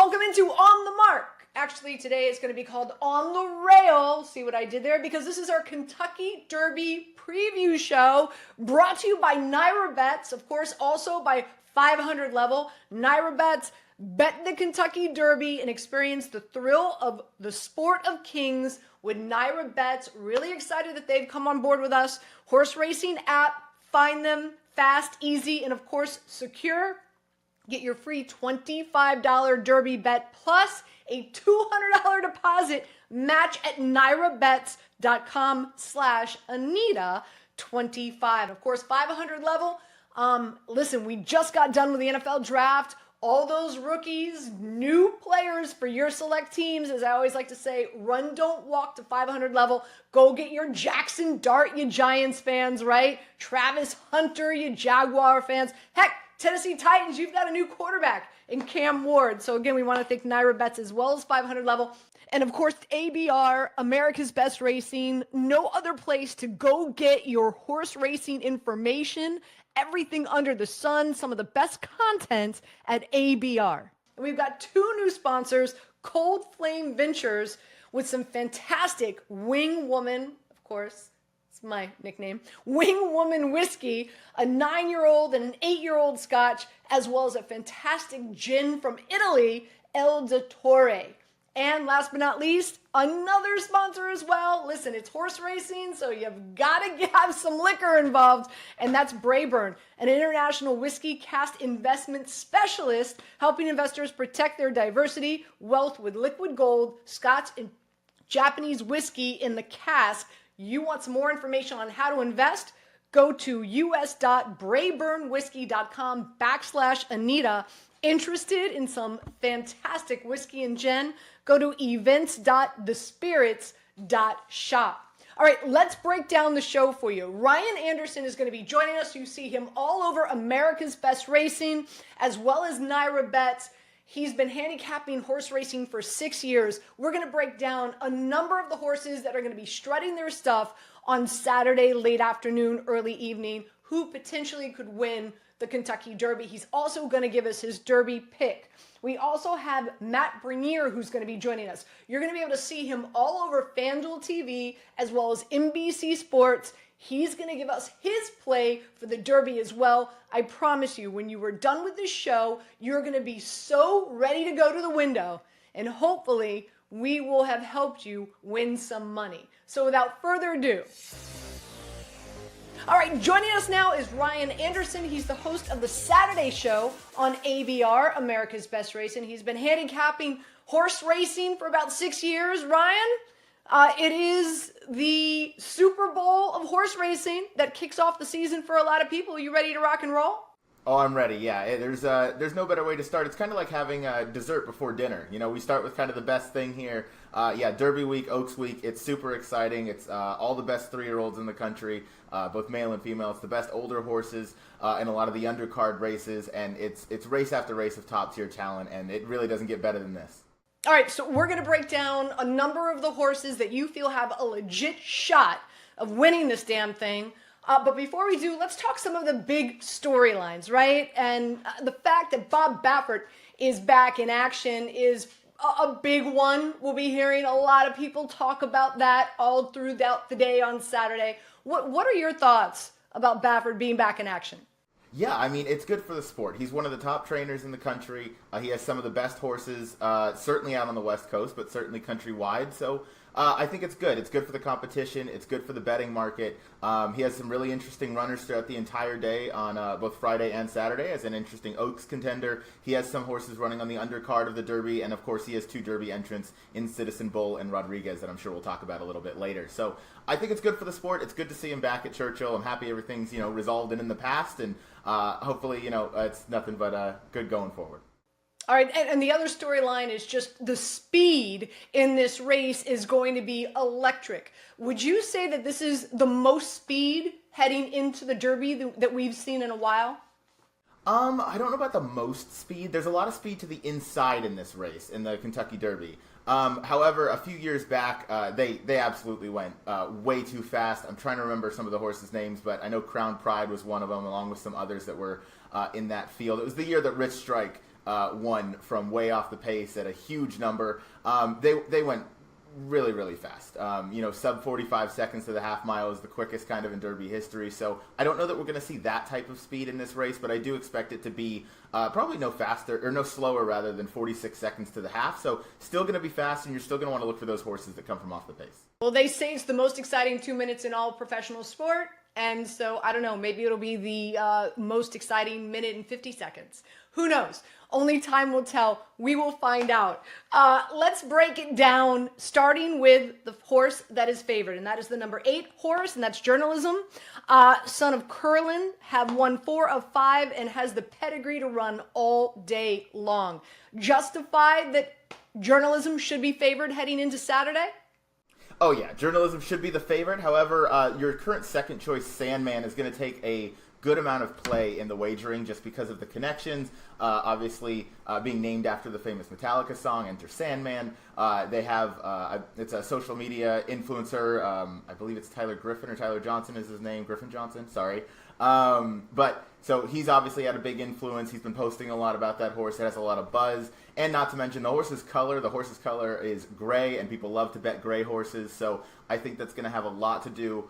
Welcome into On the Mark. Actually, today is going to be called On the Rail. See what I did there? Because this is our Kentucky Derby preview show brought to you by NYRA Bets. Of course, also by 500 Level. NYRA Bets, bet the Kentucky Derby and experience the thrill of the sport of kings with NYRA Bets. Really excited that they've come on board with us. Horse racing app. Find them fast, easy, and of course, secure. Get your free $25 Derby bet plus a $200 deposit match at nyrabets.com/Anita25. Of course, 500 Level. Listen, we just got done with the NFL draft. All those rookies, new players for your select teams. As I always like to say, run, don't walk to 500 Level. Go get your Jackson Dart, you Giants fans, right? Travis Hunter, you Jaguar fans. Heck, Tennessee Titans, you've got a new quarterback in Cam Ward. So again, we want to thank NYRA Bets as well as 500 Level. And of course, ABR, America's Best Racing. No other place to go get your horse racing information. Everything under the sun, some of the best content at ABR. And we've got two new sponsors, Cold Flame Ventures, with some fantastic Wing Woman, of course, it's my nickname, Wing Woman whiskey, a 9-year-old and an 8-year-old scotch, as well as a fantastic gin from Italy, El Dottore. And last but not least, another sponsor as well. Listen, it's horse racing, so you've got to have some liquor involved, and that's Brayburn, an international whiskey cask investment specialist helping investors protect their diversity, wealth with liquid gold, Scotch, and Japanese whiskey in the cask. You want some more information on how to invest? Go to us.brayburnwhiskey.com/Anita. Interested in some fantastic whiskey and gin? Go to events.thespirits.shop. All right, let's break down the show for you. Ryan Anderson is going to be joining us. You see him all over America's Best Racing, as well as NYRA Bets. He's been handicapping horse racing for 6 years. We're going to break down a number of the horses that are going to be strutting their stuff on Saturday, late afternoon, early evening, who potentially could win the Kentucky Derby. He's also going to give us his Derby pick. We also have Matt Bernier, who's going to be joining us. You're going to be able to see him all over FanDuel TV as well as NBC Sports. He's going to give us his play for the Derby as well. I promise you, when you are done with this show, you're going to be so ready to go to the window, and hopefully we will have helped you win some money. So without further ado, all right, joining us now is Ryan Anderson. He's the host of the Saturday show on ABR, America's Best Racing. He's been handicapping horse racing for about 6 years. Ryan, it is the Super Bowl of horse racing that kicks off the season for a lot of people. Are you ready to rock and roll? Oh, I'm ready, yeah. There's no better way to start. It's kind of like having dessert before dinner. You know, we start with kind of the best thing here. Derby week, Oaks week, it's super exciting. It's all the best 3-year-olds in the country, both male and female. It's the best older horses in a lot of the undercard races, and it's race after race of top-tier talent, and it really doesn't get better than this. All right, so we're going to break down a number of the horses that you feel have a legit shot of winning this damn thing. But before we do, let's talk some of the big storylines, right? And the fact that Bob Baffert is back in action is a big one. We'll be hearing a lot of people talk about that all throughout the day on Saturday. What are your thoughts about Baffert being back in action? Yeah, I mean, it's good for the sport. He's one of the top trainers in the country. He has some of the best horses, certainly out on the West Coast, but certainly countrywide. So I think it's good. It's good for the competition. It's good for the betting market. He has some really interesting runners throughout the entire day on both Friday and Saturday as an interesting Oaks contender. He has some horses running on the undercard of the Derby, and of course he has 2 Derby entrants in Citizen Bull and Rodriguez that I'm sure we'll talk about a little bit later. So I think it's good for the sport. It's good to see him back at Churchill. I'm happy everything's resolved and in the past, and hopefully it's nothing but good going forward. All right, and the other storyline is just the speed in this race is going to be electric. Would you say that this is the most speed heading into the Derby that we've seen in a while? I don't know about the most speed. There's a lot of speed to the inside in this race, in the Kentucky Derby. However, a few years back, they absolutely went way too fast. I'm trying to remember some of the horses' names, but I know Crown Pride was one of them, along with some others that were in that field. It was the year that Rich Strike won from way off the pace at a huge number. They went really, really fast. Sub 45 seconds to the half mile is the quickest kind of in Derby history. So I don't know that we're going to see that type of speed in this race, but I do expect it to be probably no slower rather than 46 seconds to the half. So still going to be fast, and you're still going to want to look for those horses that come from off the pace. Well, they say it's the most exciting 2 minutes in all professional sport. And so, I don't know, maybe it'll be the most exciting minute and 50 seconds. Who knows? Only time will tell. We will find out. Let's break it down, starting with the horse that is favored, and that is the number 8 horse, and that's Journalism. Son of Curlin, have won 4 of 5 and has the pedigree to run all day long. Justified that Journalism should be favored heading into Saturday? Oh, yeah. Journalism should be the favorite. However, your current second choice, Sandman, is going to take a good amount of play in the wagering just because of the connections. Obviously, being named after the famous Metallica song, Enter Sandman. They have, it's a social media influencer. I believe it's Tyler Griffin or Tyler Johnson is his name. Griffin Johnson, sorry. So he's obviously had a big influence. He's been posting a lot about that horse. It has a lot of buzz. And not to mention the horse's color. The horse's color is gray, and people love to bet gray horses. So I think that's going to have a lot to do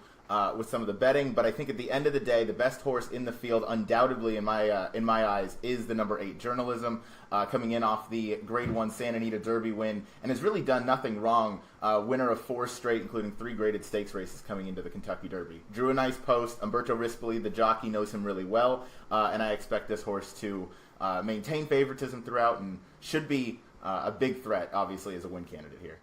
with some of the betting. But I think at the end of the day, the best horse in the field, undoubtedly in my eyes, is the number 8 Journalism, coming in off the Grade 1 Santa Anita Derby win, and has really done nothing wrong. Winner of 4 straight, including 3 graded stakes races coming into the Kentucky Derby. Drew a nice post. Umberto Rispoli, the jockey, knows him really well, and I expect this horse to maintain favoritism throughout and should be a big threat, obviously, as a win candidate here.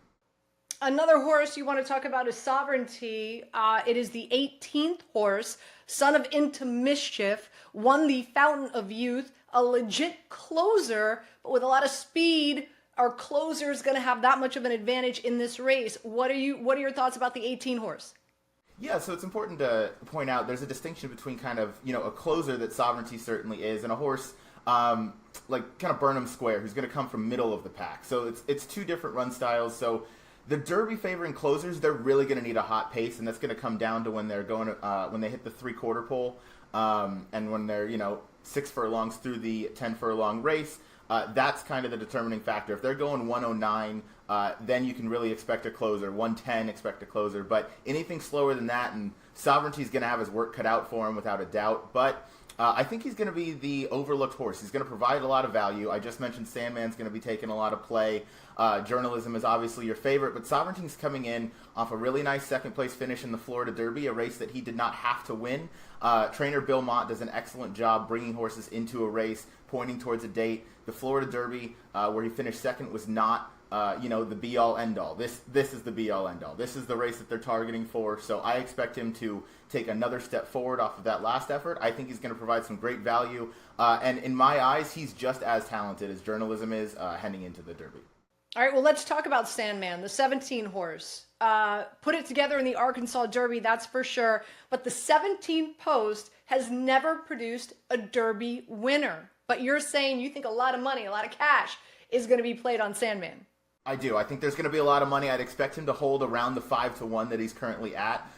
Another horse you want to talk about is Sovereignty. It is the 18th horse, son of Into Mischief, won the Fountain of Youth, a legit closer, but with a lot of speed. Are closers going to have that much of an advantage in this race? What are your thoughts about the 18 horse? Yeah, so it's important to point out there's a distinction between kind of, a closer that Sovereignty certainly is, and a horse like kind of Burnham Square, who's going to come from middle of the pack. So it's 2 different run styles. So the Derby favoring closers, they're really going to need a hot pace, and that's going to come down to when they're going when they hit the 3/4 pole, and when they're 6 furlongs through the 10 furlong race. That's kind of the determining factor. If they're going 109, then you can really expect a closer. 110, expect a closer. But anything slower than that, and Sovereignty's going to have his work cut out for him without a doubt. But I think he's going to be the overlooked horse. He's going to provide a lot of value. I just mentioned Sandman's going to be taking a lot of play. Journalism is obviously your favorite, but Sovereignty's coming in off a really nice second-place finish in the Florida Derby, a race that he did not have to win. Trainer Bill Mott does an excellent job bringing horses into a race, pointing towards a date. The Florida Derby, where he finished second, was not the be-all, end-all. This is the be-all, end-all. This is the race that they're targeting for, so I expect him to take another step forward off of that last effort. I think he's going to provide some great value, and in my eyes, he's just as talented as Journalism is heading into the Derby. All right, well, let's talk about Sandman, the 17 horse. Put it together in the Arkansas Derby, that's for sure, but the 17th post has never produced a Derby winner. But you're saying you think a lot of money, a lot of cash is going to be played on Sandman. I do. I think there's going to be a lot of money. I'd expect him to hold around the 5-1 that he's currently at.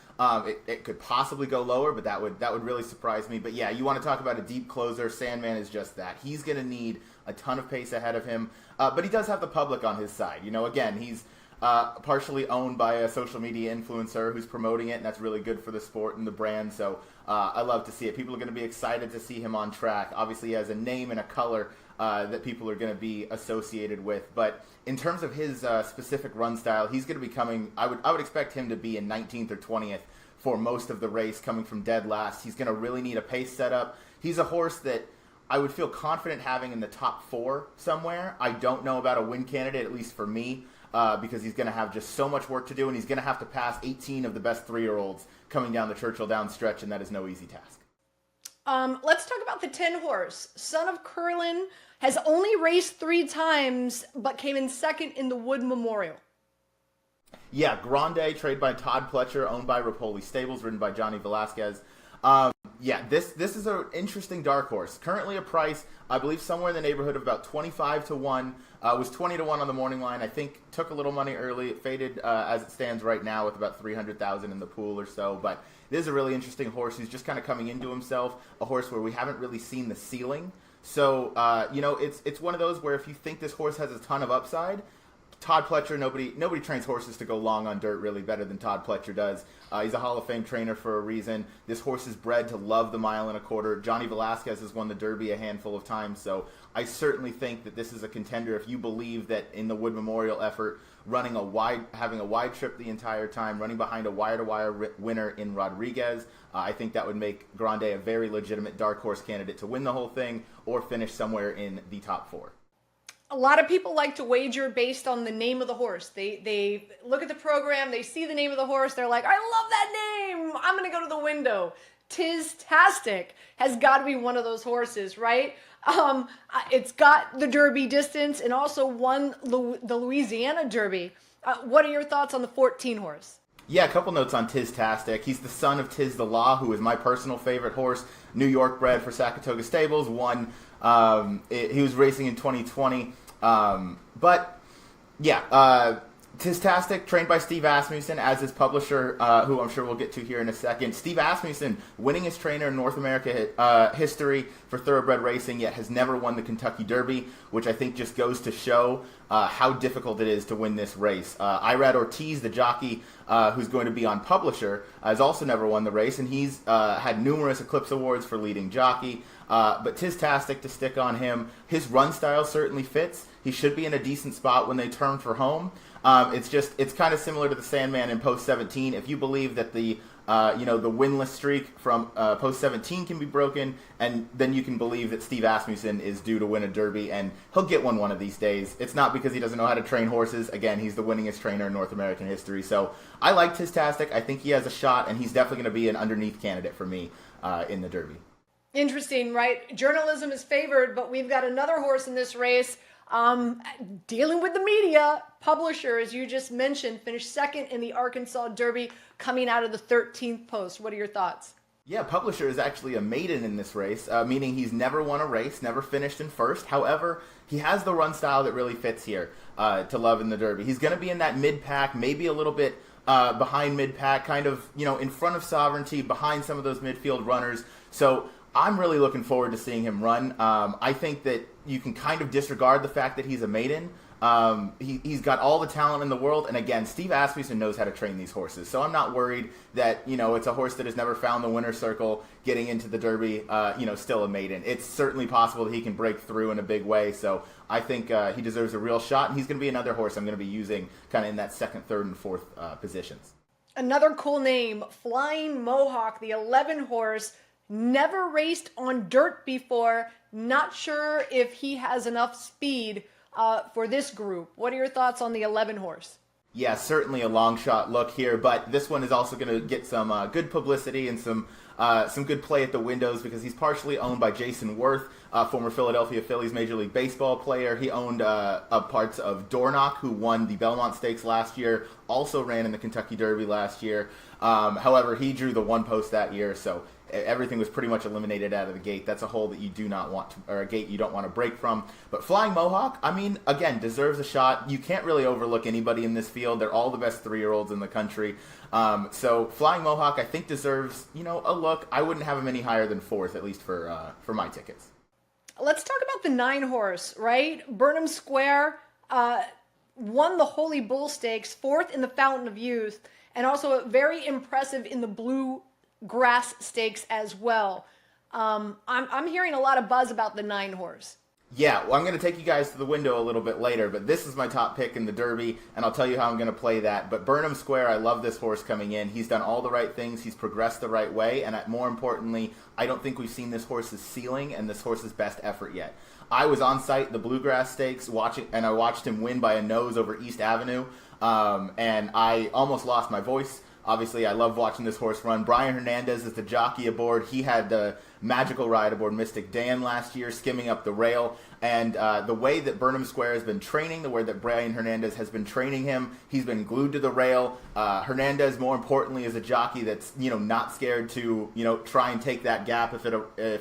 It could possibly go lower, but that would really surprise me. But yeah, you want to talk about a deep closer. Sandman is just that. He's going to need a ton of pace ahead of him, but he does have the public on his side. Again, he's partially owned by a social media influencer who's promoting it, and that's really good for the sport and the brand. So I love to see it. People are going to be excited to see him on track. Obviously, he has a name and a color that people are going to be associated with. But in terms of his specific run style, he's going to be coming. I would expect him to be in 19th or 20th for most of the race, coming from dead last. He's going to really need a pace setup. He's a horse that I would feel confident having in the top 4 somewhere. I don't know about a win candidate, at least for me, because he's going to have just so much work to do, and he's going to have to pass 18 of the best 3-year-olds coming down the Churchill Downs stretch, and that is no easy task. Let's talk about the 10 horse. Son of Curlin has only raced 3 times, but came in second in the Wood Memorial. Yeah, Grande, trained by Todd Pletcher, owned by Rapoli Stables, ridden by Johnny Velasquez. This is an interesting dark horse. Currently a price, I believe, somewhere in the neighborhood of about 25-1. Was 20-1 on the morning line. I think took a little money early. It faded as it stands right now with about 300,000 in the pool or so. But it is a really interesting horse. He's just kind of coming into himself. A horse where we haven't really seen the ceiling. So, it's one of those where if you think this horse has a ton of upside, Todd Pletcher, nobody trains horses to go long on dirt really better than Todd Pletcher does. He's a Hall of Fame trainer for a reason. This horse is bred to love the 1.25 miles. Johnny Velasquez has won the Derby a handful of times, so I certainly think that this is a contender. If you believe that in the Wood Memorial effort, having a wide trip the entire time, running behind a wire-to-wire winner in Rodriguez, I think that would make Grande a very legitimate dark horse candidate to win the whole thing or finish somewhere in the top 4. A lot of people like to wager based on the name of the horse. They look at the program, they see the name of the horse, they're like, I love that name, I'm going to go to the window. Tiztastic has got to be one of those horses, right? It's got the Derby distance and also won the Louisiana Derby. What are your thoughts on the 14 horse? Yeah, a couple notes on Tiztastic. He's the son of Tiz the Law, who is my personal favorite horse. New York bred for Saratoga Stables. He was racing in 2020. Tiztastic, trained by Steve Asmussen as his publisher, who I'm sure we'll get to here in a second. Steve Asmussen, winningest trainer in North America history for thoroughbred racing, yet has never won the Kentucky Derby, which I think just goes to show how difficult it is to win this race. Irad Ortiz, the jockey who's going to be on publisher, has also never won the race, and he's had numerous Eclipse Awards for leading jockey. But Tiztastic, to stick on him, his run style certainly fits. He should be in a decent spot when they turn for home. It's kind of similar to the Sandman in post 17. If you believe that the winless streak from post 17 can be broken, and then you can believe that Steve Asmussen is due to win a Derby, and he'll get one of these days. It's not because he doesn't know how to train horses. Again, he's the winningest trainer in North American history. So I like Tiztastic. I think he has a shot, and he's definitely going to be an underneath candidate for me in the Derby. Interesting, right? Journalism is favored, but we've got another horse in this race dealing with the media. Publisher, as you just mentioned, finished second in the Arkansas Derby, coming out of the 13th post. What are your thoughts? Yeah, Publisher is actually a maiden in this race, meaning he's never won a race, never finished in first. However, he has the run style that really fits here to love in the Derby. He's going to be in that mid-pack, maybe a little bit behind mid-pack, kind of, in front of Sovereignty, behind some of those midfield runners. So I'm really looking forward to seeing him run. I think that you can kind of disregard the fact that he's a maiden. He's got all the talent in the world, and again, Steve Asmussen knows how to train these horses, so I'm not worried that, it's a horse that has never found the winner's circle getting into the Derby, still a maiden. It's certainly possible that he can break through in a big way, so I think he deserves a real shot, and he's going to be another horse I'm going to be using kind of in that second, third, and fourth positions. Another cool name, Flying Mohawk, the 11 horse, never raced on dirt before. Not sure if he has enough speed for this group. What are your thoughts on the 11 horse? Yeah, certainly a long shot look here, but this one is also going to get some good publicity and some good play at the windows because he's partially owned by Jason Worth, former Philadelphia Phillies Major League Baseball player. He owned parts of Dornoch, who won the Belmont Stakes last year, also ran in the Kentucky Derby last year. However, he drew the one post that year, so everything was pretty much eliminated out of the gate. That's a hole that you do not want to, or a gate you don't want to break from. But Flying Mohawk, again, deserves a shot. You can't really overlook anybody in this field. They're all the best 3-year-olds in the country. So Flying Mohawk, I think, deserves, a look. I wouldn't have him any higher than 4th, at least for my tickets. Let's talk about the 9 horse, right? Burnham Square won the Holy Bull Stakes, 4th in the Fountain of Youth, and also very impressive in the Blue Grass Stakes as well. I'm hearing a lot of buzz about the 9 horse. Yeah, well, I'm going to take you guys to the window a little bit later, but this is my top pick in the Derby, and I'll tell you how I'm going to play that. But Burnham Square, I love this horse coming in. He's done all the right things. He's progressed the right way, and more importantly, I don't think we've seen this horse's ceiling and this horse's best effort yet. I was on site the Bluegrass Stakes and I watched him win by a nose over East Avenue, and I almost lost my voice. Obviously, I love watching this horse run. Brian Hernandez is the jockey aboard. He had the magical ride aboard Mystic Dan last year, skimming up the rail. And the way that Burnham Square has been training, the way that Brian Hernandez has been training him, he's been glued to the rail. Hernandez, more importantly, is a jockey that's not scared to try and take that gap if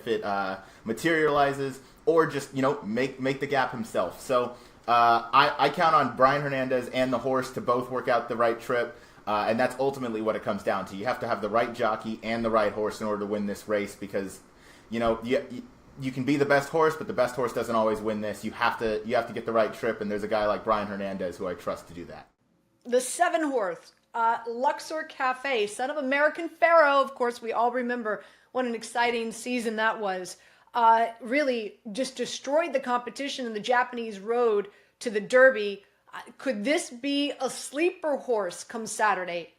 it materializes, or just make the gap himself. So I count on Brian Hernandez and the horse to both work out the right trip. And that's ultimately what it comes down to. You have to have the right jockey and the right horse in order to win this race because, you can be the best horse, but the best horse doesn't always win this. You have to get the right trip, and there's a guy like Brian Hernandez who I trust to do that. The 7-horse, Luxor Cafe, son of American Pharaoh. Of course, we all remember what an exciting season that was. Really just destroyed the competition in the Japanese road to the Derby. Could this be a sleeper horse come Saturday?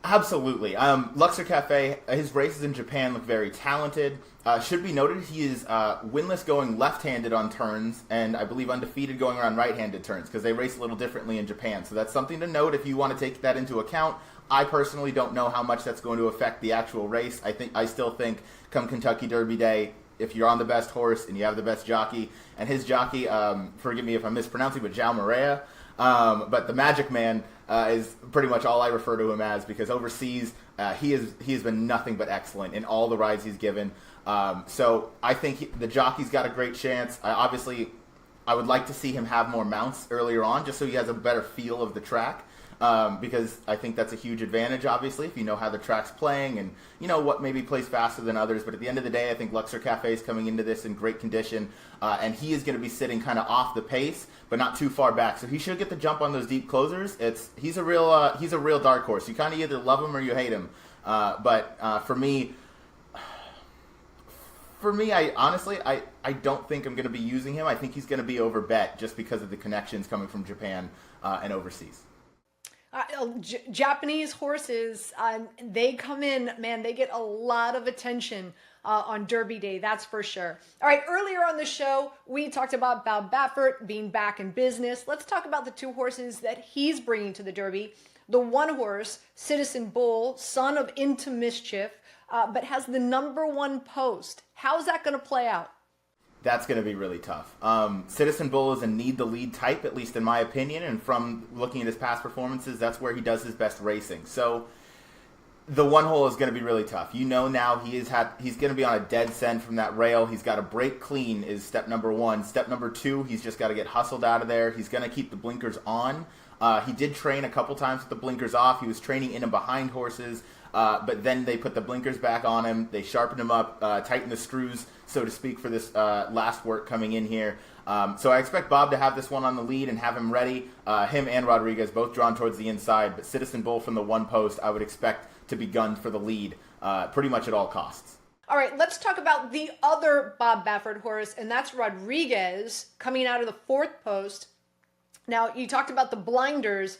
Absolutely. Luxor Cafe, his races in Japan look very talented. Should be noted he is winless going left-handed on turns, and I believe undefeated going around right-handed turns, because they race a little differently in Japan. So that's something to note if you want to take that into account. I personally don't know how much that's going to affect the actual race. I still think come Kentucky Derby Day, if you're on the best horse and you have the best jockey, and his jockey, forgive me if I'm mispronouncing, but NYRA, but the Magic Man is pretty much all I refer to him as, because overseas he has been nothing but excellent in all the rides he's given. So I think the jockey's got a great chance. Obviously, I would like to see him have more mounts earlier on, just so he has a better feel of the track. Because I think that's a huge advantage, obviously, if you know how the track's playing and you know what maybe plays faster than others. But at the end of the day, I think Luxor Cafe is coming into this in great condition, and he is going to be sitting kind of off the pace, but not too far back. So he should get the jump on those deep closers. He's a real dark horse. You kind of either love him or you hate him. But for me, I honestly don't think I'm going to be using him. I think he's going to be overbet just because of the connections coming from Japan and overseas. Japanese horses, they come in, man, they get a lot of attention on Derby Day, that's for sure. All right, earlier on the show, we talked about Bob Baffert being back in business. Let's talk about the 2 horses that he's bringing to the Derby. The 1 horse, Citizen Bull, son of Into Mischief, but has the number 1 post. How's that going to play out? That's going to be really tough. Citizen Bull is a need-the-lead type, at least in my opinion, and from looking at his past performances, that's where he does his best racing. So the 1 hole is going to be really tough. You know now he's going to be on a dead scent from that rail. He's got to break clean is step number 1. Step number 2, he's just got to get hustled out of there. He's going to keep the blinkers on. He did train a couple times with the blinkers off. He was training in and behind horses. But then they put the blinkers back on him. They sharpened him up, tightened the screws, so to speak, for this last work coming in here. So I expect Bob to have this one on the lead and have him ready. Him and Rodriguez both drawn towards the inside. But Citizen Bull from the 1 post, I would expect to be gunned for the lead pretty much at all costs. All right, let's talk about the other Bob Baffert horse, and that's Rodriguez coming out of the 4th post. Now, you talked about the blinders.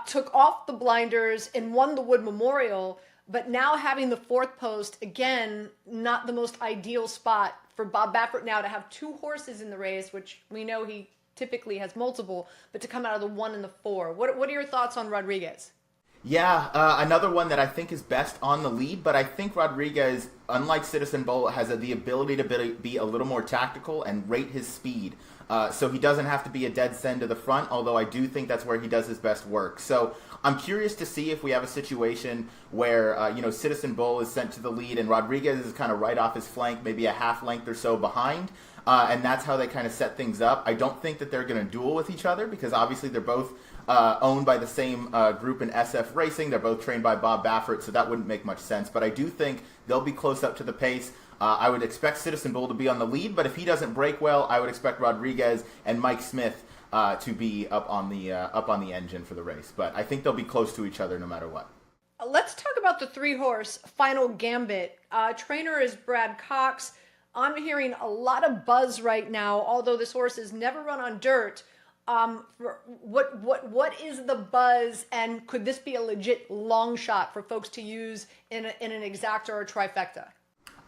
Took off the blinders and won the Wood Memorial, but now having the 4th post, again, not the most ideal spot for Bob Baffert now to have 2 horses in the race, which we know he typically has multiple, but to come out of the 1 and the 4. What are your thoughts on Rodriguez? Yeah, another one that I think is best on the lead, but I think Rodriguez, unlike Citizen Bull, has the ability to be a little more tactical and rate his speed. So he doesn't have to be a dead send to the front, although I do think that's where he does his best work. So I'm curious to see if we have a situation where, Citizen Bull is sent to the lead and Rodriguez is kind of right off his flank, maybe a half length or so behind. And that's how they kind of set things up. I don't think that they're going to duel with each other because obviously they're both owned by the same group in SF Racing. They're both trained by Bob Baffert, so that wouldn't make much sense. But I do think they'll be close up to the pace. I would expect Citizen Bull to be on the lead, but if he doesn't break well, I would expect Rodriguez and Mike Smith to be up on the engine for the race. But I think they'll be close to each other no matter what. Let's talk about the 3-horse Final Gambit. Trainer is Brad Cox. I'm hearing a lot of buzz right now, although this horse has never run on dirt. What is the buzz, and could this be a legit long shot for folks to use in an exacta or a trifecta?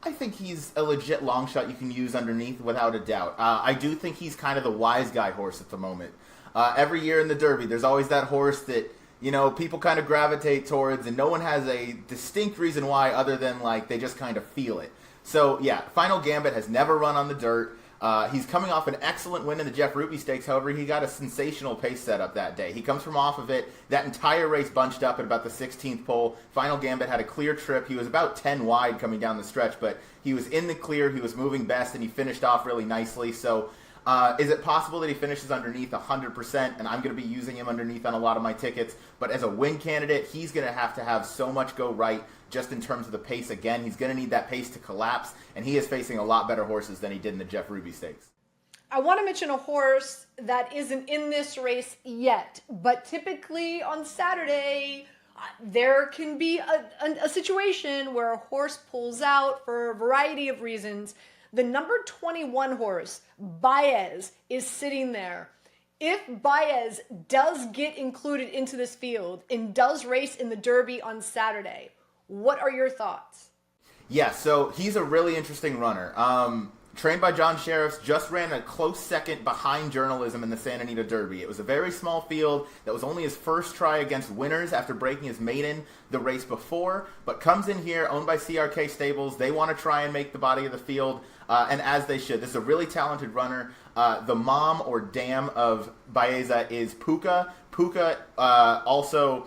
I think he's a legit long shot you can use underneath without a doubt. I do think he's kind of the wise guy horse at the moment. Every year in the Derby, there's always that horse that, people kind of gravitate towards, and no one has a distinct reason why other than, they just kind of feel it. So, yeah, Final Gambit has never run on the dirt. He's coming off an excellent win in the Jeff Ruby Stakes. However, he got a sensational pace setup that day. He comes from off of it. That entire race bunched up at about the 16th pole. Final Gambit had a clear trip. He was about 10 wide coming down the stretch, but he was in the clear. He was moving best, and he finished off really nicely. So is it possible that he finishes underneath 100%? And I'm going to be using him underneath on a lot of my tickets. But as a win candidate, he's going to have so much go right just in terms of the pace. Again, he's going to need that pace to collapse, and he is facing a lot better horses than he did in the Jeff Ruby Stakes. I want to mention a horse that isn't in this race yet, but typically on Saturday, there can be a situation where a horse pulls out for a variety of reasons. The number 21 horse, Baez, is sitting there. If Baez does get included into this field and does race in the Derby on Saturday, what are your thoughts? Yeah, so he's a really interesting runner. Trained by John Sheriffs, just ran a close second behind Journalism in the Santa Anita Derby. It was a very small field that was only his first try against winners after breaking his maiden the race before, but comes in here, owned by CRK Stables. They want to try and make the body of the field, and as they should. This is a really talented runner. The mom or dam of Baeza is Puka. Puka also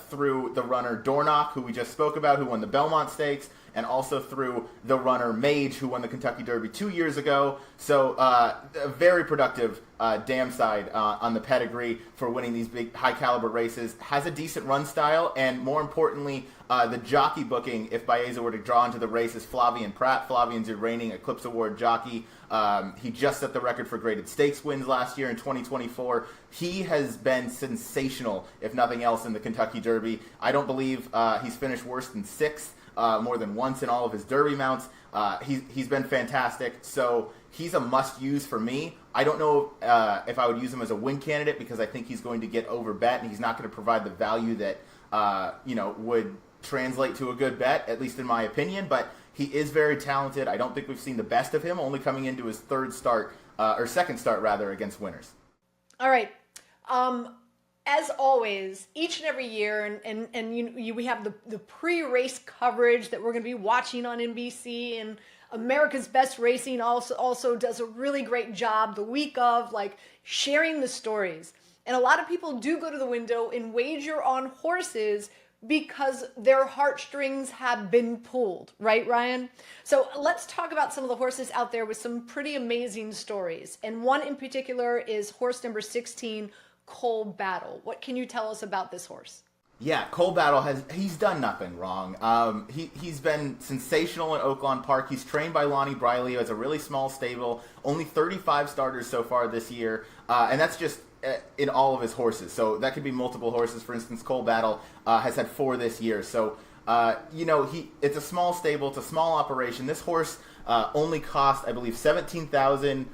through the runner Dornoch, who we just spoke about, who won the Belmont Stakes, and also through the runner Mage, who won the Kentucky Derby 2 years ago. So a very productive dam side on the pedigree for winning these big, high-caliber races. Has a decent run style, and more importantly, the jockey booking, if Baeza were to draw into the race, is Flavien Prat. Flavien's your reigning Eclipse Award jockey. He just set the record for graded stakes wins last year in 2024. He has been sensational, if nothing else, in the Kentucky Derby. I don't believe he's finished worse than sixth more than once in all of his Derby mounts. He's been fantastic, so he's a must-use for me. I don't know if I would use him as a win candidate because I think he's going to get overbet, and he's not going to provide the value that would translate to a good bet, at least in my opinion, but he is very talented. I don't think we've seen the best of him, only coming into his second start against winners. All right. As always, each and every year, and we have the pre-race coverage that we're going to be watching on NBC, and America's Best Racing also does a really great job the week of, like, sharing the stories. And a lot of people do go to the window and wager on horses because their heartstrings have been pulled, right, Ryan? So let's talk about some of the horses out there with some pretty amazing stories. And one in particular is horse number 16, Cole Battle. What can you tell us about this horse? Yeah, Cole Battle he's done nothing wrong. He's been sensational at Oaklawn Park. He's trained by Lonnie Briley as a really small stable. Only 35 starters so far this year, and that's just in all of his horses. So that could be multiple horses. For instance, Cole Battle has had 4 this year. So it's a small stable. It's a small operation. This horse only cost, I believe, $70,000,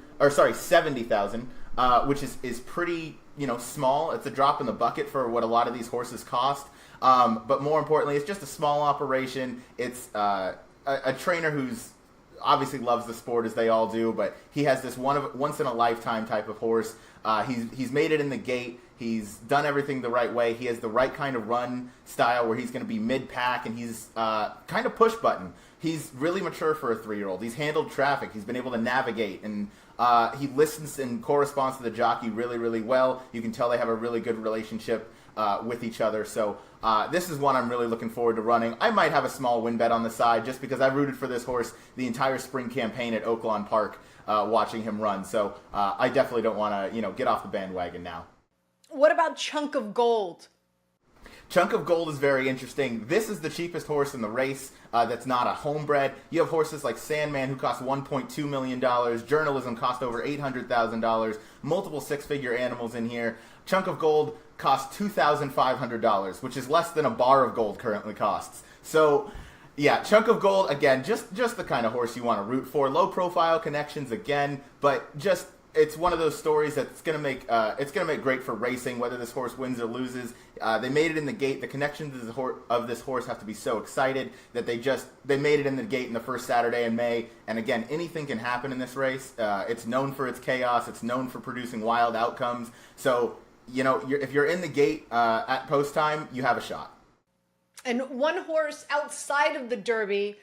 which is pretty small. It's a drop in the bucket for what a lot of these horses cost. But more importantly, it's just a small operation. It's a trainer who's obviously loves the sport, as they all do, but he has this once in a lifetime type of horse. He's made it in the gate. He's done everything the right way. He has the right kind of run style where he's going to be mid-pack, and he's kind of push button. He's really mature for a 3-year-old. He's handled traffic. He's been able to navigate, and he listens and corresponds to the jockey really, really well. You can tell they have a really good relationship with each other. So this is one I'm really looking forward to running. I might have a small win bet on the side just because I rooted for this horse the entire spring campaign at Oaklawn Park watching him run. So I definitely don't want to get off the bandwagon now. What about Chunk of Gold? Chunk of Gold is very interesting. This is the cheapest horse in the race that's not a homebred. You have horses like Sandman, who cost $1.2 million. Journalism cost over $800,000. Multiple six-figure animals in here. Chunk of Gold costs $2,500, which is less than a bar of gold currently costs. So, yeah, Chunk of Gold, again, just the kind of horse you want to root for. Low-profile connections again, but just it's one of those stories that's going to make great for racing, whether this horse wins or loses. They made it in the gate. The connections of this horse have to be so excited that they made it in the gate in the first Saturday in May. And again, anything can happen in this race. It's known for its chaos. It's known for producing wild outcomes. So, if you're in the gate at post time, you have a shot. And one horse outside of the Derby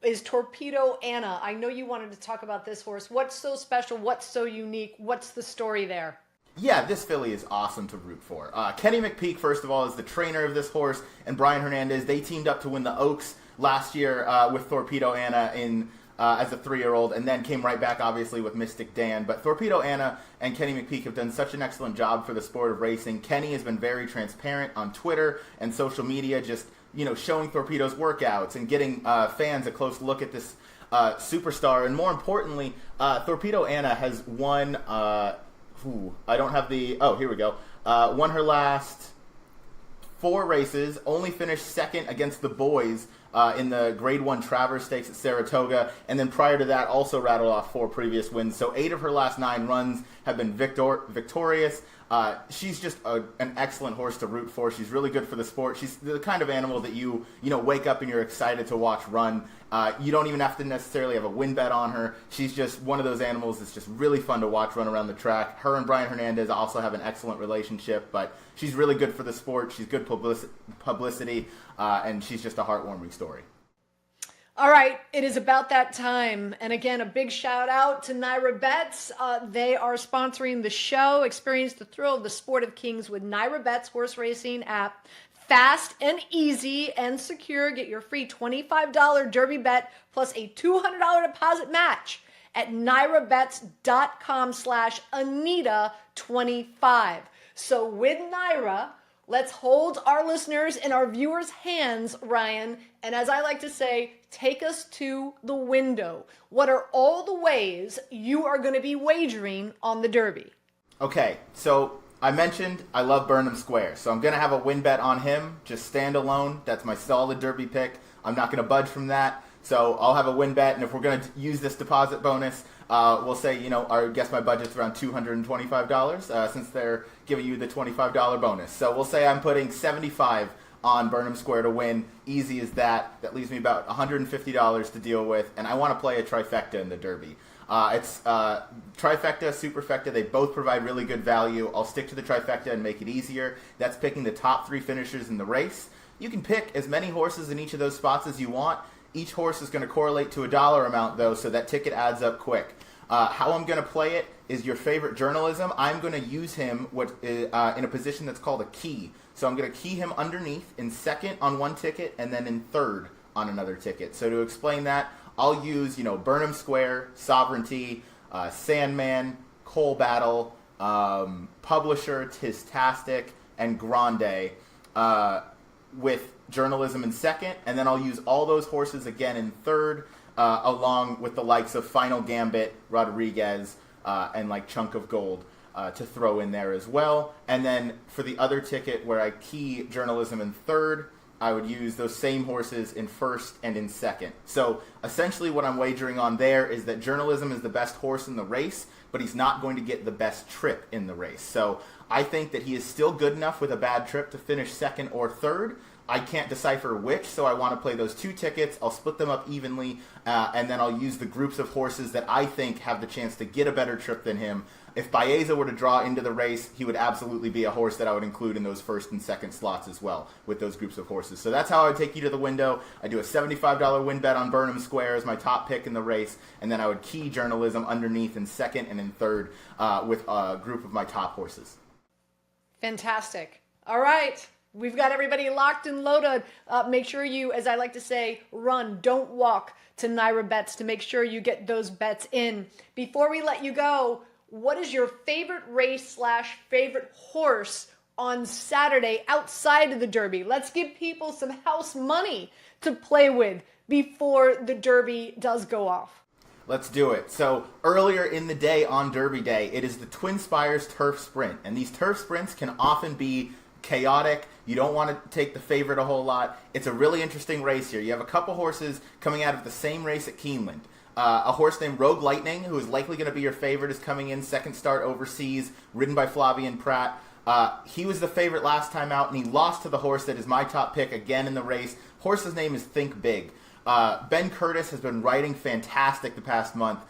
is Torpedo Anna. I know you wanted to talk about this horse. What's so special? What's so unique? What's the story there? Yeah, this filly is awesome to root for. Kenny McPeak, first of all, is the trainer of this horse, and Brian Hernandez, they teamed up to win the Oaks last year with Torpedo Anna as a 3-year-old, and then came right back, obviously, with Mystic Dan. But Torpedo Anna and Kenny McPeak have done such an excellent job for the sport of racing. Kenny has been very transparent on Twitter and social media, just showing Torpedo's workouts and getting fans a close look at this superstar. And more importantly, Torpedo Anna has won, I don't have here we go, won her last 4 races, only finished second against the boys in the Grade 1 Travers Stakes at Saratoga, and then prior to that also rattled off 4 previous wins. So 8 of her last 9 runs have been victorious. She's just an excellent horse to root for. She's really good for the sport. She's the kind of animal that you wake up and you're excited to watch run. You don't even have to necessarily have a win bet on her. She's just one of those animals that's just really fun to watch run around the track. Her and Brian Hernandez also have an excellent relationship, but she's really good for the sport. She's good publicity, and she's just a heartwarming story. All right, it is about that time. And again, a big shout out to NYRA Bets. They are sponsoring the show. Experience the thrill of the sport of kings with NYRA Bets horse racing app. Fast and easy and secure. Get your free $25 Derby bet plus a $200 deposit match at nyrabets.com/Anita25. So with NYRA, let's hold our listeners and our viewers' hands, Ryan. And as I like to say, take us to the window. What are all the ways you are going to be wagering on the Derby? Okay, so I mentioned I love Burnham Square, so I'm going to have a win bet on him, just stand alone. That's my solid Derby pick. I'm not going to budge from that. So I'll have a win bet, and if we're going to use this deposit bonus, we'll say, I guess my budget's around $225 since they're giving you the $25 bonus. So we'll say I'm putting $75 on Burnham Square to win. Easy as that. That leaves me about $150 to deal with, and I want to play a trifecta in the Derby. It's trifecta, superfecta. They both provide really good value. I'll stick to the trifecta and make it easier. That's picking the top 3 finishers in the race. You can pick as many horses in each of those spots as you want. Each horse is going to correlate to a dollar amount, though, so that ticket adds up quick. How I'm going to play it is your favorite journalism. I'm going to use him in a position that's called a key. So I'm going to key him underneath in second on one ticket and then in third on another ticket. So to explain that, I'll use Burnham Square, Sovereignty, Sandman, Coal Battle, Publisher, Tistastic, and Grande with journalism in second, and then I'll use all those horses again in third, along with the likes of Final Gambit, Rodriguez, and like Chunk of Gold to throw in there as well. And then for the other ticket where I key journalism in third, I would use those same horses in first and in second. So essentially what I'm wagering on there is that journalism is the best horse in the race, but he's not going to get the best trip in the race. So I think that he is still good enough with a bad trip to finish second or third. I can't decipher which, so I want to play those 2 tickets. I'll split them up evenly, and then I'll use the groups of horses that I think have the chance to get a better trip than him. If Baeza were to draw into the race, he would absolutely be a horse that I would include in those first and second slots as well with those groups of horses. So that's how I would take you to the window. I do a $75 win bet on Burnham Square as my top pick in the race, and then I would key journalism underneath in second and in third with a group of my top horses. Fantastic. All right. We've got everybody locked and loaded. Make sure you, as I like to say, run, don't walk to NYRA Bets to make sure you get those bets in. Before we let you go, what is your favorite race / favorite horse on Saturday outside of the Derby? Let's give people some house money to play with before the Derby does go off. Let's do it. So earlier in the day on Derby Day, it is the Twin Spires Turf Sprint. And these turf sprints can often be chaotic. You don't want to take the favorite a whole lot. It's a really interesting race here. You have a couple horses coming out of the same race at Keeneland. A horse named Rogue Lightning, who is likely going to be your favorite, is coming in second start overseas, ridden by Flavian Pratt. He was the favorite last time out, and he lost to the horse that is my top pick again in the race. Horse's name is Think Big. Ben Curtis has been riding fantastic the past month.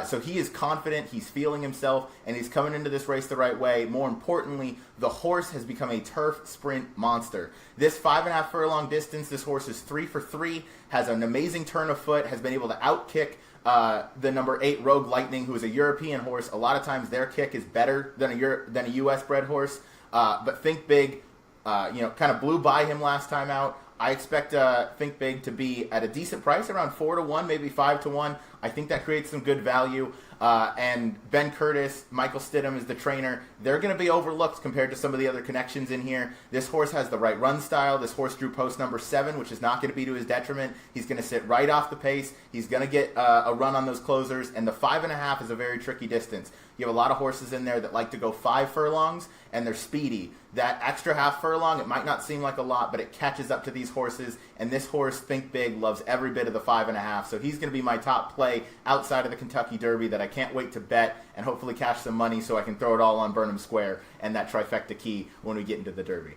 So he is confident, he's feeling himself, and he's coming into this race the right way. More importantly, the horse has become a turf sprint monster. This 5.5 furlong distance, this horse is 3 for 3, has an amazing turn of foot, has been able to outkick the number 8 Rogue Lightning, who is a European horse. A lot of times their kick is better than a U.S. bred horse. But Think Big, kind of blew by him last time out. I expect Think Big to be at a decent price, around 4 to 1, maybe 5 to 1. I think that creates some good value. And Ben Curtis, Michael Stidham is the trainer. They're going to be overlooked compared to some of the other connections in here. This horse has the right run style. This horse drew post number 7, which is not going to be to his detriment. He's going to sit right off the pace. He's going to get a run on those closers. And the 5.5 is a very tricky distance. You have a lot of horses in there that like to go 5 furlongs, and they're speedy. That extra half furlong, it might not seem like a lot, but it catches up to these horses. And this horse, Think Big, loves every bit of the 5.5. So he's going to be my top play outside of the Kentucky Derby that I can't wait to bet and hopefully cash some money so I can throw it all on Burnham Square and that trifecta key when we get into the Derby.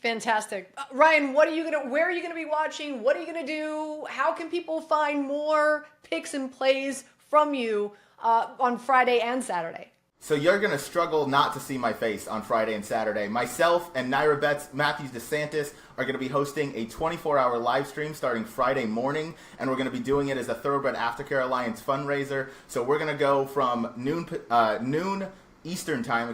Fantastic. Ryan, where are you gonna be watching? What are you gonna do? How can people find more picks and plays from you on Friday and Saturday? So you're going to struggle not to see my face on Friday and Saturday. Myself and NYRA Bet's Matthew DeSantis are going to be hosting a 24-hour live stream starting Friday morning, and we're going to be doing it as a Thoroughbred Aftercare Alliance fundraiser. So we're going to go from noon Eastern time,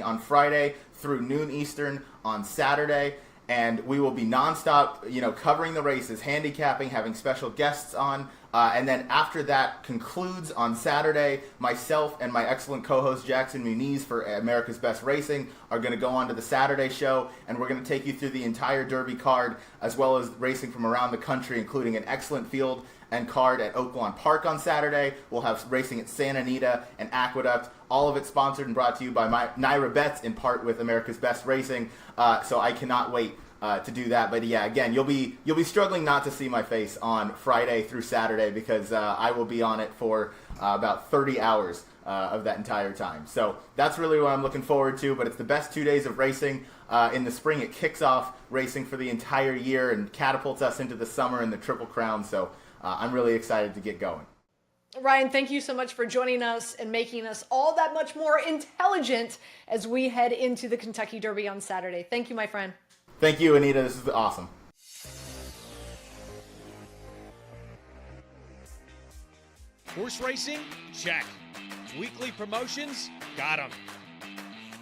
on Friday through noon Eastern on Saturday. And we will be nonstop, covering the races, handicapping, having special guests on. And then after that concludes on Saturday, myself and my excellent co-host Jackson Muniz for America's Best Racing are going to go on to the Saturday show, and we're going to take you through the entire Derby card, as well as racing from around the country, including an excellent field and card at Oaklawn Park on Saturday. We'll have racing at Santa Anita and Aqueduct. All of it sponsored and brought to you by NYRA Bets, in part with America's Best Racing. So I cannot wait to do that. But yeah, again, you'll be struggling not to see my face on Friday through Saturday, because I will be on it for about 30 hours of that entire time. So that's really what I'm looking forward to. But it's the best 2 days of racing. In the spring, it kicks off racing for the entire year and catapults us into the summer and the Triple Crown. So I'm really excited to get going. Ryan, thank you so much for joining us and making us all that much more intelligent as we head into the Kentucky Derby on Saturday. Thank you, my friend. Thank you, Anita. This is awesome. Horse racing? Check. Weekly promotions? Got 'em.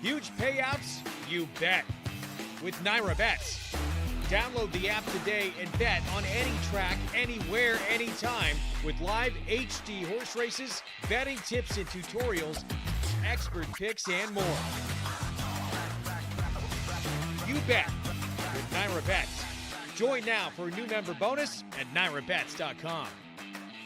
Huge payouts? You bet. With NYRA Bets. Download the app today and bet on any track, anywhere, anytime, with live HD horse races, betting tips and tutorials, expert picks, and more. You bet with NYRA Bets. Join now for a new member bonus at NYRABets.com.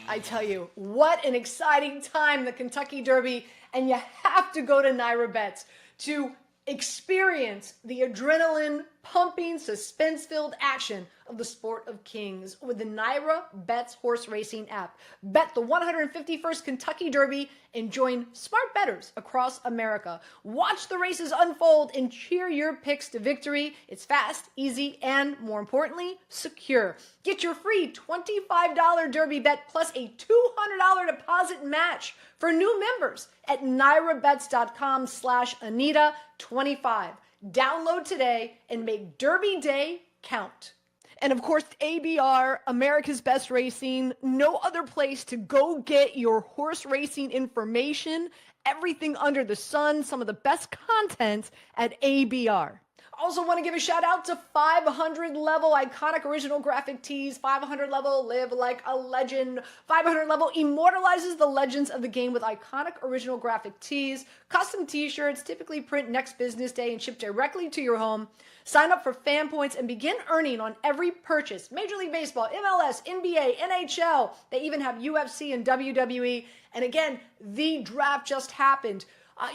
I tell you, what an exciting time, the Kentucky Derby, and you have to go to NYRA Bets to experience the adrenaline-pumping, suspense-filled action of the Sport of Kings with the NYRA Bets horse racing app. Bet the 151st Kentucky Derby and join smart bettors across America. Watch the races unfold and cheer your picks to victory. It's fast, easy, and more importantly, secure. Get your free $25 Derby bet plus a $200 deposit match for new members at nyrabets.com/Anita25. Download today and make Derby Day count. And of course, ABR, America's Best Racing, no other place to go get your horse racing information, everything under the sun, some of the best content at ABR. Also want to give a shout out to 500 level iconic original graphic tees. 500 level live like a legend. 500 level immortalizes the legends of the game with iconic original graphic tees. Custom t-shirts typically print next business day and ship directly to your home. Sign up for fan points and begin earning on every purchase. Major League Baseball, MLS, NBA, NHL. They even have UFC and WWE. And again, the draft just happened.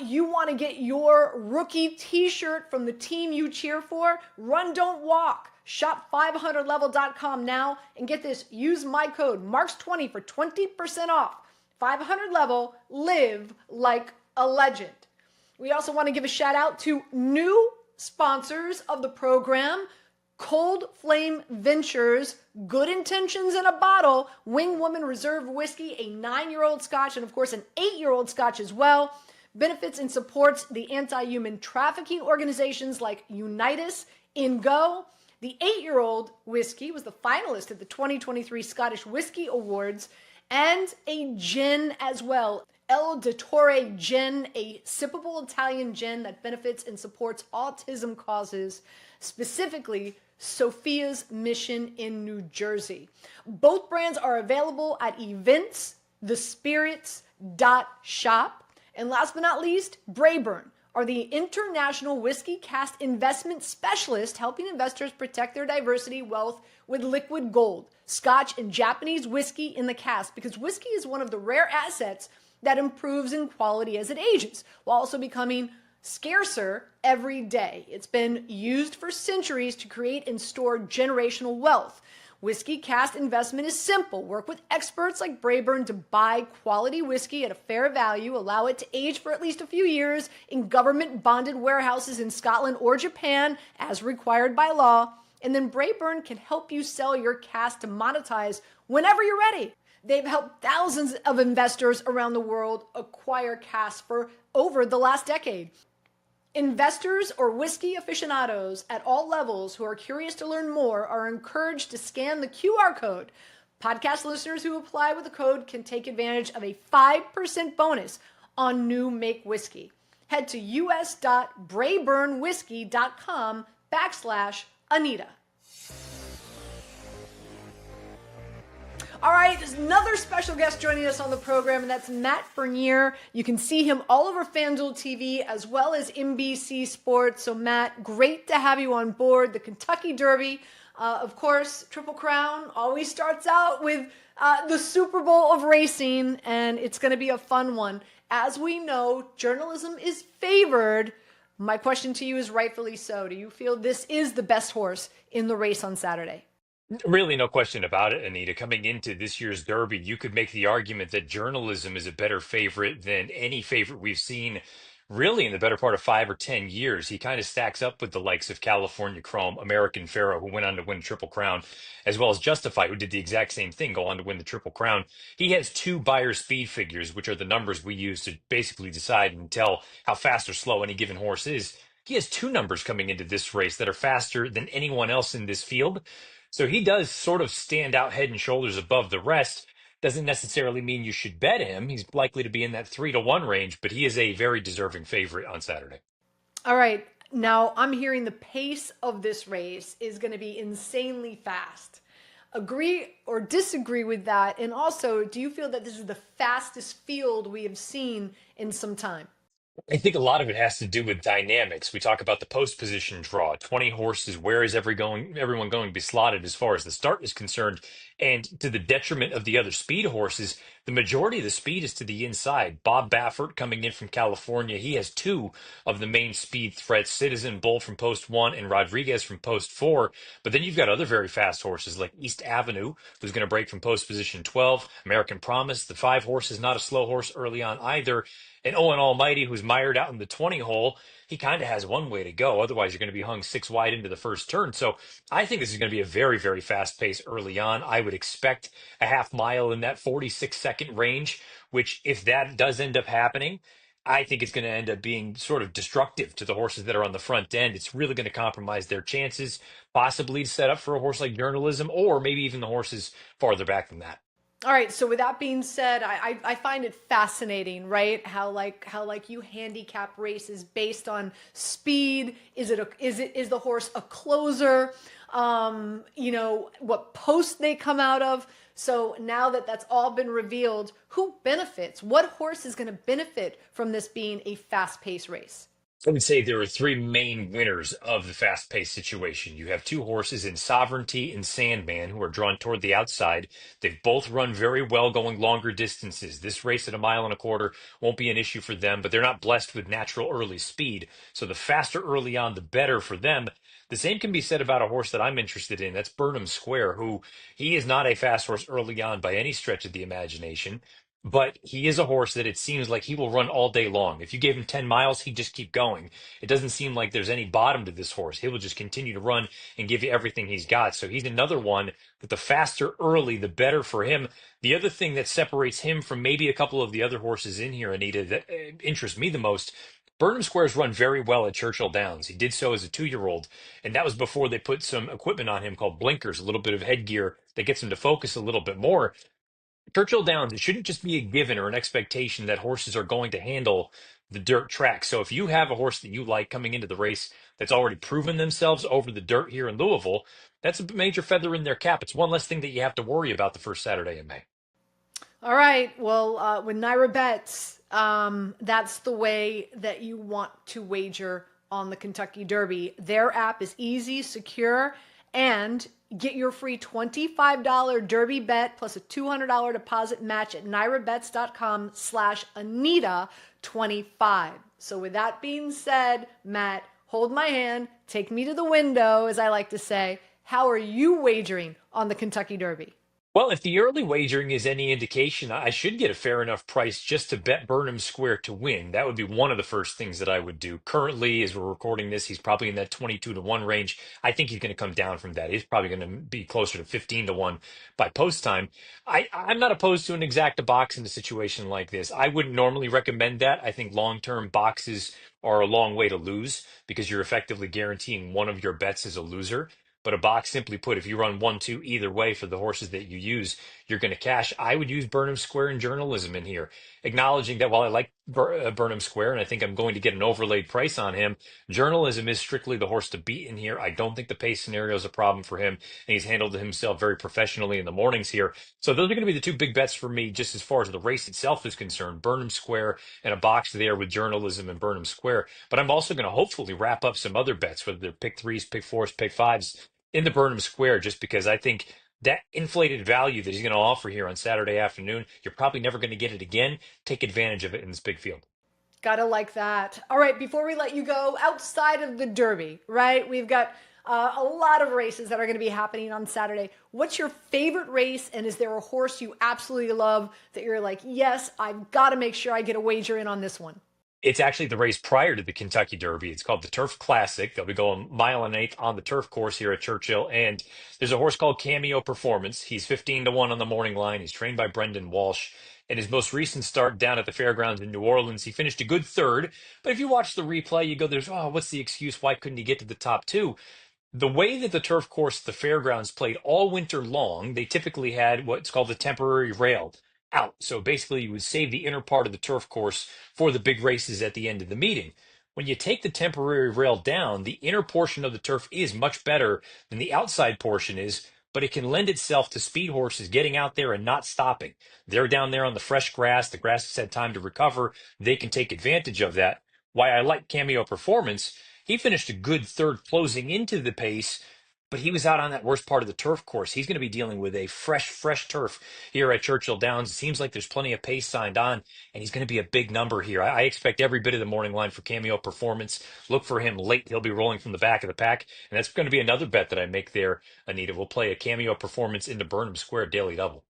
You want to get your rookie t-shirt from the team you cheer for? Run, don't walk. Shop 500level.com now and get this. Use my code MARKS20 for 20% off. 500 level, live like a legend. We also want to give a shout out to new sponsors of the program. Cold Flame Ventures, Good Intentions in a Bottle, Wing Woman Reserve Whiskey, a 9-year-old Scotch, and of course an 8-year-old Scotch as well. Benefits and supports the anti-human trafficking organizations like Unitas, InGo. The 8-year-old whiskey was the finalist at the 2023 Scottish Whiskey Awards, and a gin as well. El Dottore Gin, a sippable Italian gin that benefits and supports autism causes, specifically Sophia's Mission in New Jersey. Both brands are available at events, thespirits.shop. And last but not least, Brayburn are the international whiskey cask investment specialist helping investors protect their diversity wealth with liquid gold, Scotch, and Japanese whiskey in the cask, because whiskey is one of the rare assets that improves in quality as it ages, while also becoming scarcer every day. It's been used for centuries to create and store generational wealth. Whiskey cask investment is simple. Work with experts like Brayburn to buy quality whiskey at a fair value, allow it to age for at least a few years in government bonded warehouses in Scotland or Japan as required by law. And then Brayburn can help you sell your cask to monetize whenever you're ready. They've helped thousands of investors around the world acquire cask for over the last decade. Investors or whiskey aficionados at all levels who are curious to learn more are encouraged to scan the QR code. Podcast listeners who apply with the code can take advantage of a 5% bonus on new make whiskey. Head to us.brayburnwhiskey.com/Anita. All right, there's another special guest joining us on the program, and that's Matt Bernier. You can see him all over FanDuel TV as well as NBC Sports. So, Matt, great to have you on board. The Kentucky Derby, of course, Triple Crown always starts out with the Super Bowl of racing, and it's going to be a fun one. As we know, journalism is favored. My question to you is rightfully so. Do you feel this is the best horse in the race on Saturday? Really, no question about it, Anita. Coming into this year's Derby, you could make the argument that journalism is a better favorite than any favorite we've seen really in the better part of 5 or 10 years. He kind of stacks up with the likes of California Chrome, American Pharoah, who went on to win Triple Crown, as well as Justify, who did the exact same thing, go on to win the Triple Crown. He has two Beyer speed figures, which are the numbers we use to basically decide and tell how fast or slow any given horse is. He has two numbers coming into this race that are faster than anyone else in this field. So he does sort of stand out head and shoulders above the rest. Doesn't necessarily mean you should bet him. He's likely to be in that 3-1 range, but he is a very deserving favorite on Saturday. All right. Now, I'm hearing the pace of this race is going to be insanely fast. Agree or disagree with that? And also, do you feel that this is the fastest field we have seen in some time? I think a lot of it has to do with dynamics. We talk about the post position draw, 20 horses. Where is everyone going to be slotted as far as the start is concerned? And to the detriment of the other speed horses, the majority of the speed is to the inside. Bob Baffert coming in from California, he has two of the main speed threats, Citizen Bull from post 1 and Rodriguez from post 4. But then you've got other very fast horses like East Avenue, who's going to break from post position 12. American Promise, the 5 horse, is not a slow horse early on either. And Owen Almighty, who's mired out in the 20 hole, he kind of has one way to go. Otherwise, you're going to be hung 6 wide into the first turn. So I think this is going to be a very, very fast pace early on. I would expect a half mile in that 46-second range, which if that does end up happening, I think it's going to end up being sort of destructive to the horses that are on the front end. It's really going to compromise their chances, possibly to set up for a horse like Journalism, or maybe even the horses farther back than that. All right. So with that being said, I find it fascinating, right? How you handicap races based on speed. Is the horse a closer? What post they come out of. So now that that's all been revealed, who benefits? What horse is going to benefit from this being a fast-paced race? I would say there are 3 main winners of the fast-paced situation. You have 2 horses in Sovereignty and Sandman who are drawn toward the outside. They've both run very well going longer distances. This race at 1.25 miles won't be an issue for them, but they're not blessed with natural early speed. So the faster early on, the better for them. The same can be said about a horse that I'm interested in. That's Burnham Square, who he is not a fast horse early on by any stretch of the imagination. But he is a horse that it seems like he will run all day long. If you gave him 10 miles, he'd just keep going. It doesn't seem like there's any bottom to this horse. He will just continue to run and give you everything he's got. So he's another one that the faster early, the better for him. The other thing that separates him from maybe a couple of the other horses in here, Anita, that interests me the most, Burnham Square's run very well at Churchill Downs. He did so as a 2-year-old, and that was before they put some equipment on him called blinkers, a little bit of headgear that gets him to focus a little bit more. Churchill Downs, it shouldn't just be a given or an expectation that horses are going to handle the dirt track. So if you have a horse that you like coming into the race that's already proven themselves over the dirt here in Louisville, that's a major feather in their cap. It's one less thing that you have to worry about the first Saturday in May. All right. Well, with NYRA Bets, that's the way that you want to wager on the Kentucky Derby. Their app is easy, secure, and get your free $25 Derby bet plus a $200 deposit match at nyrabets.com/Anita25. So with that being said, Matt, hold my hand, take me to the window, as I like to say. How are you wagering on the Kentucky Derby? Well, if the early wagering is any indication, I should get a fair enough price just to bet Burnham Square to win. That would be one of the first things that I would do. Currently, as we're recording this, he's probably in that 22 to 1 range. I think he's going to come down from that. He's probably going to be closer to 15 to 1 by post time. I'm not opposed to an exacta box in a situation like this. I wouldn't normally recommend that. I think long-term boxes are a long way to lose because you're effectively guaranteeing one of your bets is a loser. But a box, simply put, if you run 1-2 either way for the horses that you use, you're going to cash. I would use Burnham Square and journalism in here, acknowledging that while I like Burnham Square and I think I'm going to get an overlaid price on him, journalism is strictly the horse to beat in here. I don't think the pace scenario is a problem for him, and he's handled himself very professionally in the mornings here. So those are going to be the two big bets for me, just as far as the race itself is concerned. Burnham Square and a box there with journalism and Burnham Square. But I'm also going to hopefully wrap up some other bets, whether they're pick threes, pick fours, pick fives, in the Burnham Square, just because I think that inflated value that he's going to offer here on Saturday afternoon, you're probably never going to get it again. Take advantage of it in this big field. Gotta like that. All right, before we let you go, outside of the Derby, right? We've got a lot of races that are going to be happening on Saturday. What's your favorite race, and is there a horse you absolutely love that you're like, yes, I've got to make sure I get a wager in on this one? It's actually the race prior to the Kentucky Derby. It's called the Turf Classic. They'll be going 1.1 miles on the turf course here at Churchill. And there's a horse called Cameo Performance. He's 15 to 1 on the morning line. He's trained by Brendan Walsh. In his most recent start down at the fairgrounds in New Orleans, he finished a good third. But if you watch the replay, you go, what's the excuse? Why couldn't he get to the top two? The way that the turf course at the fairgrounds played all winter long, they typically had what's called the temporary rail out. So basically, you would save the inner part of the turf course for the big races at the end of the meeting. When you take the temporary rail down, the inner portion of the turf is much better than the outside portion is, but it can lend itself to speed horses getting out there and not stopping. They're down there on the fresh grass. The grass has had time to recover. They can take advantage of that. Why I like Cameo Performance, he finished a good third closing into the pace, but he was out on that worst part of the turf course. He's going to be dealing with a fresh turf here at Churchill Downs. It seems like there's plenty of pace signed on, and he's going to be a big number here. I expect every bit of the morning line for Cameo Performance. Look for him late. He'll be rolling from the back of the pack, and that's going to be another bet that I make there, Anita. We'll play a Cameo Performance into Burnham Square daily double.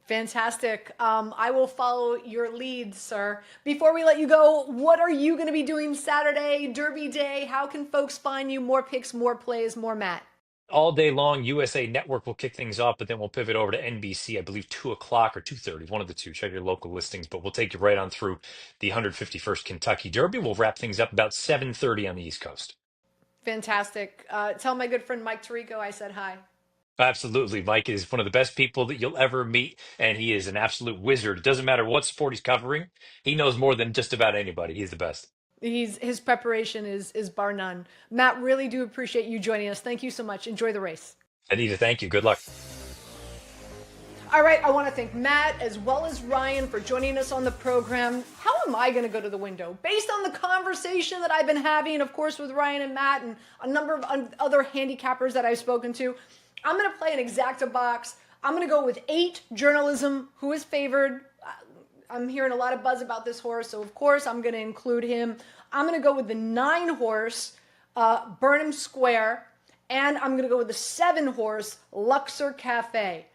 Fantastic. I will follow your lead, sir. Before we let you go, what are you going to be doing Saturday, Derby Day? How can folks find you? More picks, more plays, more Matt. All day long, USA Network will kick things off, but then we'll pivot over to NBC, I believe 2 o'clock or 2:30, one of the two. Check your local listings, but we'll take you right on through the 151st Kentucky Derby. We'll wrap things up about 7:30 on the East Coast. Fantastic. Tell my good friend Mike Tirico I said hi. Absolutely. Mike is one of the best people that you'll ever meet, and he is an absolute wizard. It doesn't matter what sport he's covering. He knows more than just about anybody. He's the best. His preparation is bar none. Matt, really do appreciate you joining us. Thank you so much. Enjoy the race. Anita, thank you. Good luck. All right, I want to thank Matt as well as Ryan for joining us on the program. How am I going to go to the window? Based on the conversation that I've been having, of course, with Ryan and Matt and a number of other handicappers that I've spoken to, I'm going to play an exacta box. I'm going to go with 8 journalism, who is favored. I'm hearing a lot of buzz about this horse, so of course I'm going to include him. I'm going to go with the 9 horse, Burnham Square, and I'm going to go with the 7 horse, Luxor Cafe.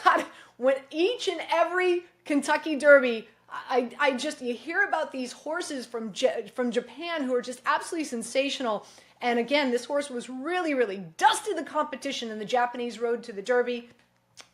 God, when each and every Kentucky Derby, you hear about these horses from Japan who are just absolutely sensational. And again, this horse was really dusted the competition in the Japanese Road to the Derby.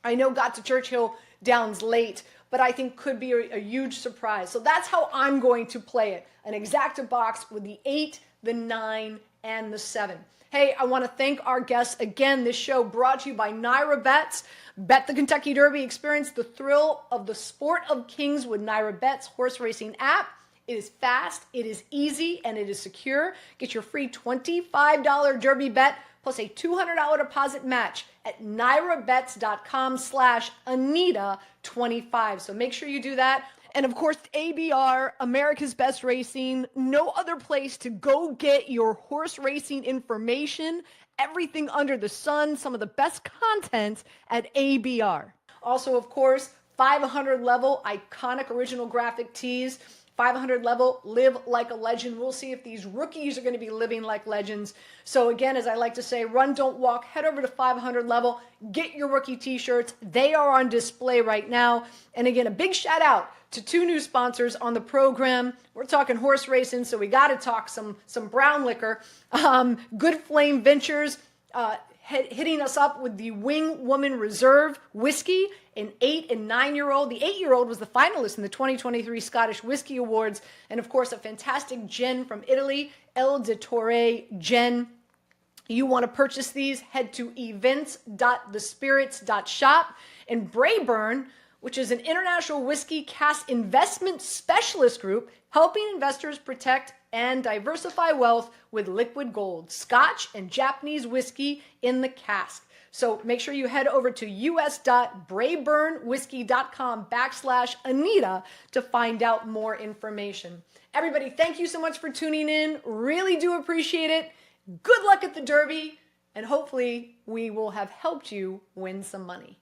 I know got to Churchill Downs late, but I think could be a huge surprise. So that's how I'm going to play it. An exacta box with the 8, the 9, and the 7. Hey, I want to thank our guests again. This show brought to you by NYRA Bets. Bet the Kentucky Derby. Experience the thrill of the sport of kings with NYRA Bets horse racing app. It is fast, it is easy, and it is secure. Get your free $25 Derby bet plus a $200 deposit match at NYRABets.com/Anita25. So make sure you do that. And of course, ABR, America's Best Racing, no other place to go get your horse racing information, everything under the sun, some of the best content at ABR. Also, of course, 500 level iconic original graphic tees. 500 level, live like a legend. We'll see if these rookies are going to be living like legends. So again, as I like to say, run, don't walk. Head over to 500 level. Get your rookie t-shirts. They are on display right now. And again, a big shout out to 2 new sponsors on the program. We're talking horse racing, so we got to talk some brown liquor. Good Flame Ventures hitting us up with the Wing Woman Reserve whiskey, an 8 and 9-year-old. The 8-year-old was the finalist in the 2023 Scottish Whiskey Awards. And of course, a fantastic gin from Italy, El de Torre Gin. You want to purchase these, head to events.thespirits.shop. And Brayburn, which is an international whiskey cask investment specialist group, helping investors protect and diversify wealth with liquid gold, Scotch and Japanese whiskey in the cask. So make sure you head over to us.brayburnwhiskey.com/Anita to find out more information. Everybody, thank you so much for tuning in. Really do appreciate it. Good luck at the Derby, and hopefully we will have helped you win some money.